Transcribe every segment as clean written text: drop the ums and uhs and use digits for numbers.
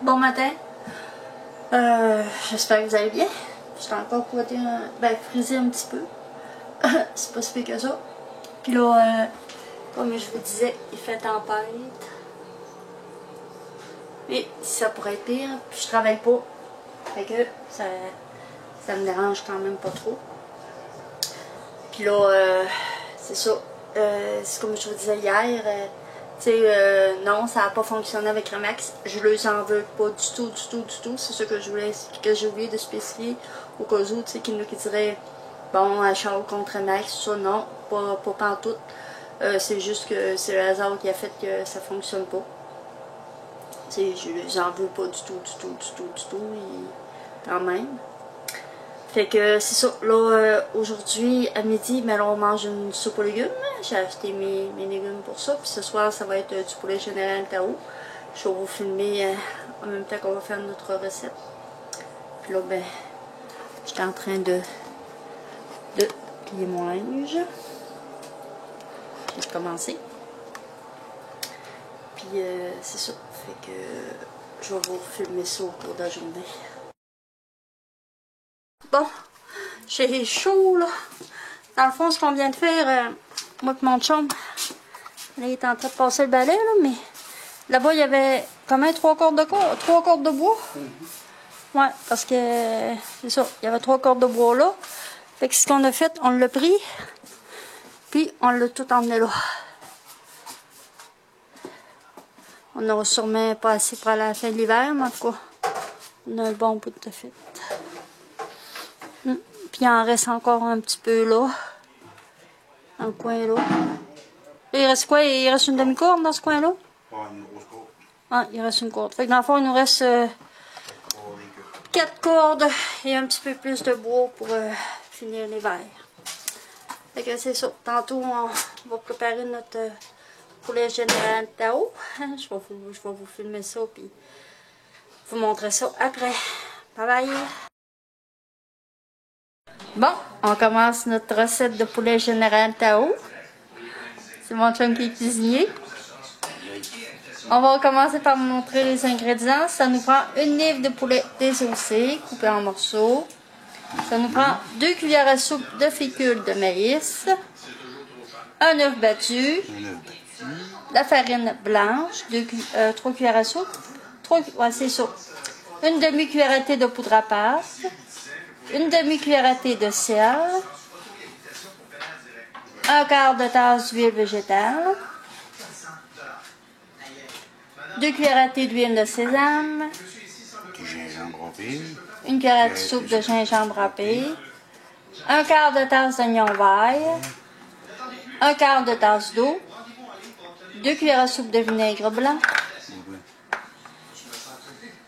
Bon matin. J'espère que vous allez bien. Je suis encore frisée un petit peu. C'est pas si pire que ça. Puis là, comme je vous disais, il fait tempête. Et ça pourrait être pire. Puis je travaille pas. Fait que ça me dérange quand même pas trop. Puis là, c'est ça. C'est comme je vous disais hier. Non, ça n'a pas fonctionné avec Remax. Je les en veux pas du tout. C'est ce que j'ai oublié de spécifier au cas où, tu sais, qui dirait bon, Charles contre Remax, ça, non, pas pantoute. C'est juste que c'est le hasard qui a fait que ça fonctionne pas. Je les en veux pas du tout, et quand même. Fait que c'est ça, là, aujourd'hui, à midi, ben là, on mange une soupe aux légumes. J'ai acheté mes légumes pour ça. Puis ce soir, ça va être du poulet général Tao. Je vais vous filmer en même temps qu'on va faire notre recette. Puis là, ben, j'étais en train de plier mon linge. J'ai commencé. Puis c'est ça, fait que je vais vous filmer ça au cours de la journée. Bon, j'ai chaud là. Dans le fond, ce qu'on vient de faire, moi et mon chum, là, il est en train de passer le balai, là, mais là-bas, il y avait combien? 3 cordes de bois? Ouais, parce que c'est ça, il y avait 3 cordes de bois là. Fait que ce qu'on a fait, on l'a pris, puis on l'a tout emmené là. On n'aura sûrement pas assez pour aller à la fin de l'hiver, mais en tout cas, on a un bon bout de fait. Puis il en reste encore un petit peu là. Dans le coin là. Il reste quoi? Il reste une demi-corde dans ce coin là? Ouais, une grosse corde. Ah, il reste une corde. Fait que dans le fond, il nous reste 4 cordes et un petit peu plus de bois pour finir l'hiver. Fait que c'est ça. Tantôt, on va préparer notre poulet général Tao. Je vais vous filmer ça puis vous montrer ça après. Bye bye! Bon, on commence notre recette de poulet général Tao. C'est mon chum qui est cuisinier. On va commencer par vous montrer les ingrédients. Ça nous prend une livre de poulet désossé, coupé en morceaux. Ça nous prend 2 cuillères à soupe de fécule de maïs, un œuf battu, la farine blanche, 3 cuillères à soupe, ouais, c'est ça. Une demi-cuillère à thé de poudre à pâte, une demi-cuillère à thé de sel, un quart de tasse d'huile végétale, 2 cuillères à thé d'huile de sésame, Du gingembre râpé. une cuillère à soupe de gingembre râpé, un quart de tasse d'oignon vert, un quart de tasse d'eau, 2 cuillères à soupe de vinaigre blanc,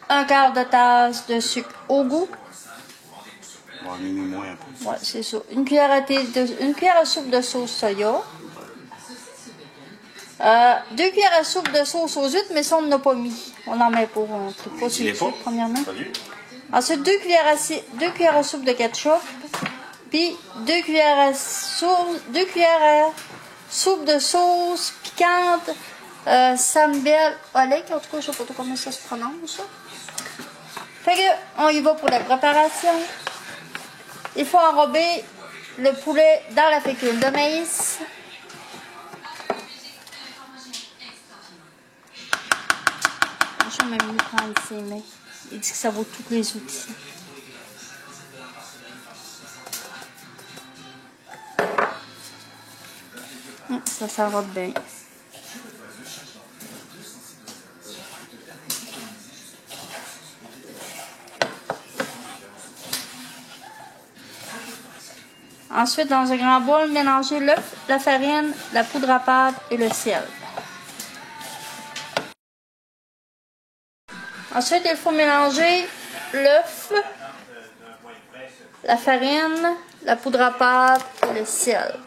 un quart de tasse de sucre au goût. Ouais, moins un peu. Ouais, c'est ça. Une cuillère à soupe de sauce soya. 2 cuillères à soupe de sauce aux huîtres, mais ça, on n'en a pas mis. On n'en met pas. On ne trouve pas sur les huîtres, premièrement. Ensuite, 2 cuillères à soupe de ketchup. Puis, 2 cuillères à soupe de sauce piquante. Sambal Oleg. En tout cas, je ne sais pas trop comment ça se prononce. Fait que, on y va pour la préparation. Il faut enrober le poulet dans la fécule de maïs. Je vais même prendre ses mains. Il dit que ça vaut tous les outils. Ça s'enrobe bien. Ensuite, dans un grand bol, mélangez l'œuf, la farine, la poudre à pâte et le sel. Ensuite, il faut mélanger l'œuf, la farine, la poudre à pâte et le sel.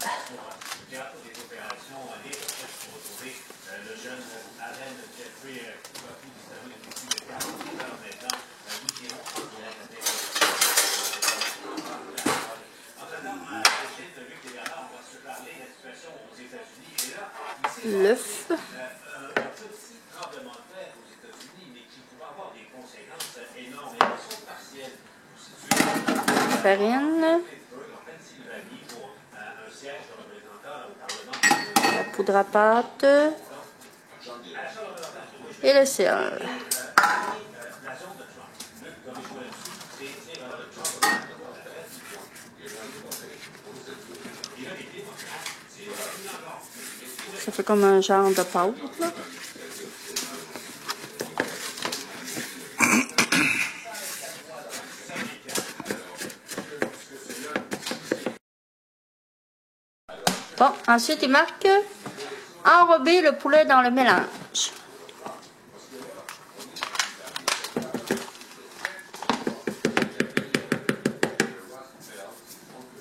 L'œuf. farine. La poudre à pâte. Et le sel. Ça fait comme un genre de pâte, là. Bon, ensuite, il marque enrober le poulet dans le mélange.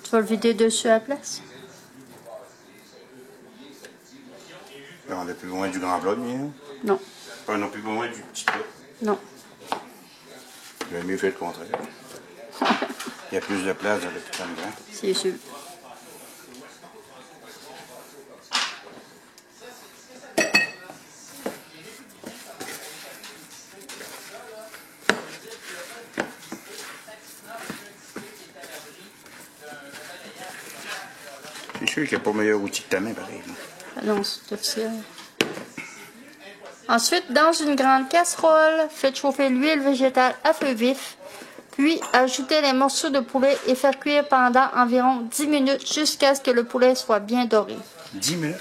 Tu vas le vider dessus à la place? On n'est plus loin du grand plat, bien. Non. Pas non plus loin du petit plat. Non. J'aurais mieux fait le contraire. Il y a plus de place dans le petit plat grand. C'est sûr. C'est sûr qu'il n'y a pas meilleur outil que ta main, pareil. Non, c'est officiel. Ensuite, dans une grande casserole, faites chauffer l'huile végétale à feu vif, puis ajoutez les morceaux de poulet et faire cuire pendant environ 10 minutes jusqu'à ce que le poulet soit bien doré. 10 minutes?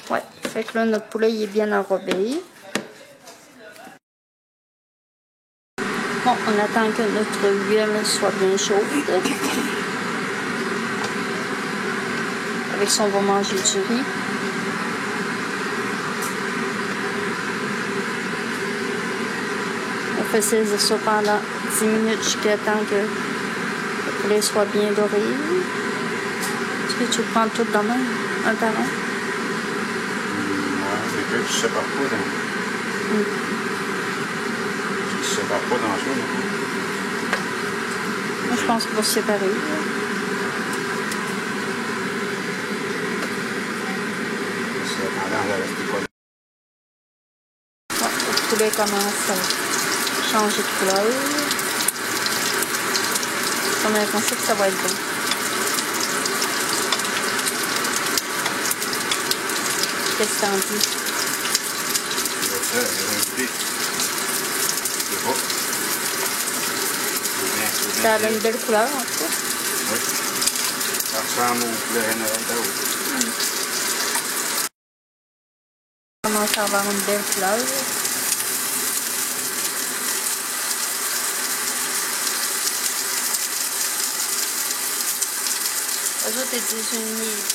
Ouais, fait que là, notre poulet il est bien enrobé. Bon, on attend que notre huile soit bien chaude. Avec ça, on va manger du riz. On fait saisir ça pendant 10 minutes jusqu'à temps que le poulet soit bien doré. Est-ce que tu le prends tout dans même, un par un? Ouais, c'est que je ne sépare pas dans... Je ne sépare pas dans ça, non? Moi, je pense qu'il va se séparer. C'est pendant la reste. Ouais, le poulet commence à changer de couleur. On a pensé que ça va être bon. Qu'est-ce que t'en dis? C'est beau. Ça a une belle couleur, en tout cas. Oui. Ça ressemble au poulet Noël d'eau. Ça commence à avoir une belle couleur. Eux autres, ils disent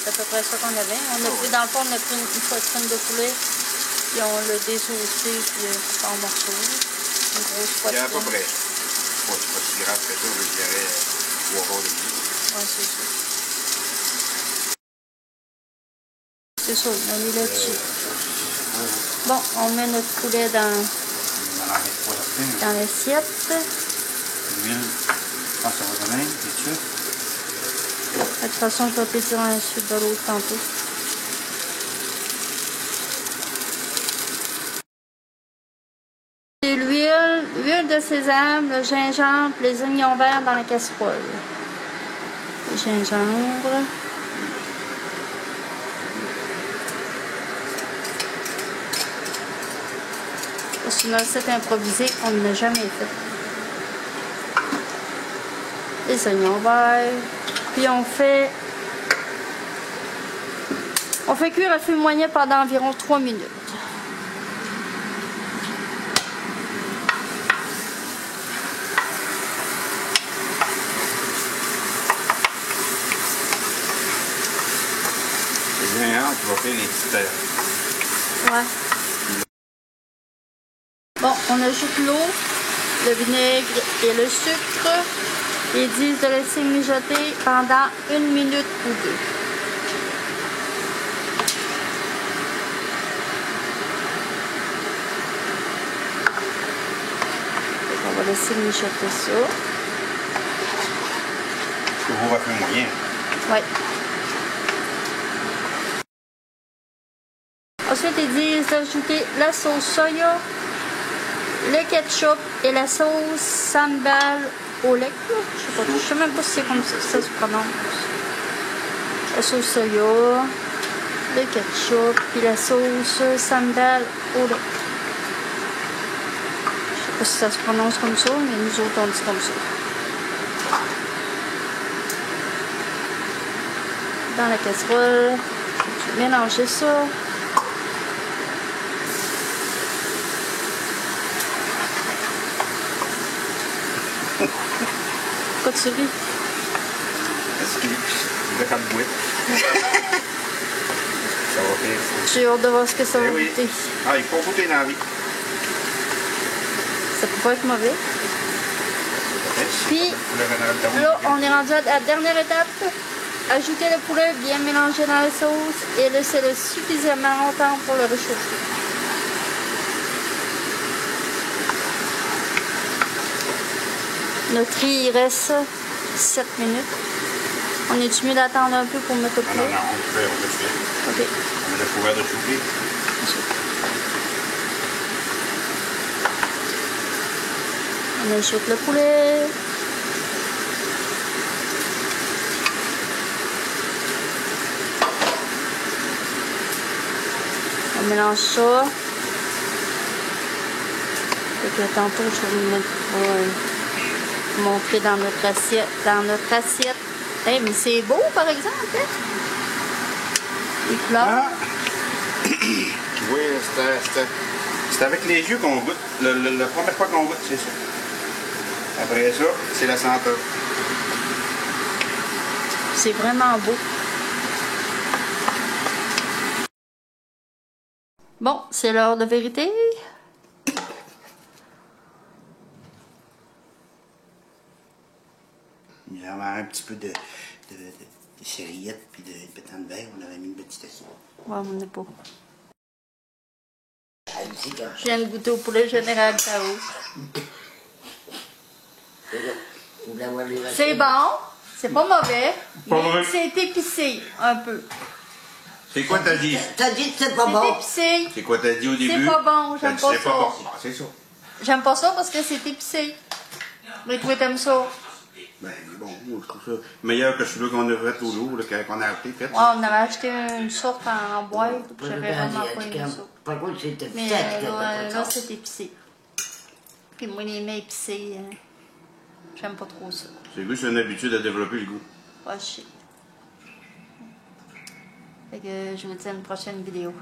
c'est à peu près ça qu'on avait. On a pris, dans le fond, on a pris une poitrine de poulet, puis on l'a désossé, puis en morceaux. Une grosse poitrine. Il y a à peu près ça. C'est pas si grave que ça, je dirais 3 quarts de vie. Oui, c'est ça. C'est ça, on est là-dessus. Bon, on met notre poulet dans l'assiette. L'huile, je pense que ça va donner, c'est sûr. De toute façon, je vais pétiller ensuite de l'autre tantôt. C'est l'huile de sésame, le gingembre, les oignons verts dans la casserole. Le gingembre. C'est une recette improvisée qu'on n'a jamais fait. Les oignons verts. Puis on fait cuire à feu moyen pendant environ 3 minutes. C'est bien, hein, tu vas faire les petites Ouais. Bon, on ajoute l'eau, le vinaigre et le sucre. Ils disent de laisser mijoter pendant 1 minute ou 2. On va laisser mijoter ça. Le gros va faire moyen. Oui. Ensuite, ils disent d'ajouter la sauce soya, le ketchup et la sauce sambal Oleg, là. Je sais même pas si c'est comme ça se prononce. La sauce soya, le ketchup, puis la sauce sandal Oleg. Je sais pas si ça se prononce comme ça, mais nous autres on dit comme ça. Dans la casserole, je vais mélanger ça. Pourquoi tu ris? Parce que je vais comme bouette. Ça va faire. J'ai hâte de voir ce que ça va Eh oui. goûter. Ah, il faut goûter dans la vie. Ça peut pas être mauvais. Puis, Là, là, on est rendu à la dernière étape. Ajouter le poulet bien mélangé dans la sauce et laisser-le suffisamment longtemps pour le réchauffer. Notre riz, il reste 7 minutes. On est-tu mieux d'attendre un peu pour mettre le non, poulet? non, on le fait. Ok. On a le pouvoir de chauffer. On ajoute le poulet. On mélange ça. Et que tantôt, je vais vous montrer dans notre assiette. Hey, mais c'est beau, par exemple. Hein? Les couleurs. Ah. Oui, c'est avec les yeux qu'on goûte. La première fois qu'on goûte, c'est ça. Après ça, c'est la senteur. C'est vraiment beau. Bon, c'est l'heure de vérité. Il y avait un petit peu de céréillettes puis de pétan de verre. On avait mis une petite assiette. Ouais, on n'est pas. Je viens de goûter au poulet général Tao. C'est bon, c'est pas mauvais, mais c'est épicé un peu. C'est quoi t'as dit? T'as dit que c'est pas bon. C'est épicé. C'est quoi t'as dit au début? C'est pas bon, j'aime pas C'est pas ça. bon. Ah, c'est ça. J'aime pas ça parce que c'est épicé. Mais toi, t'aimes ça. Ben bon, moi, je trouve ça meilleur que celui qu'on a fait au lot, qu'on a acheté. Fait. Ouais, on avait acheté une sorte en boîte, j'avais vraiment pas aimé ça. Par contre, c'était Mais sec. là c'est épicé. Puis moi, les mets épicés, j'aime pas trop ça. C'est juste une habitude à développer le goût. Ouais, je sais. Fait que je vous dis à une prochaine vidéo.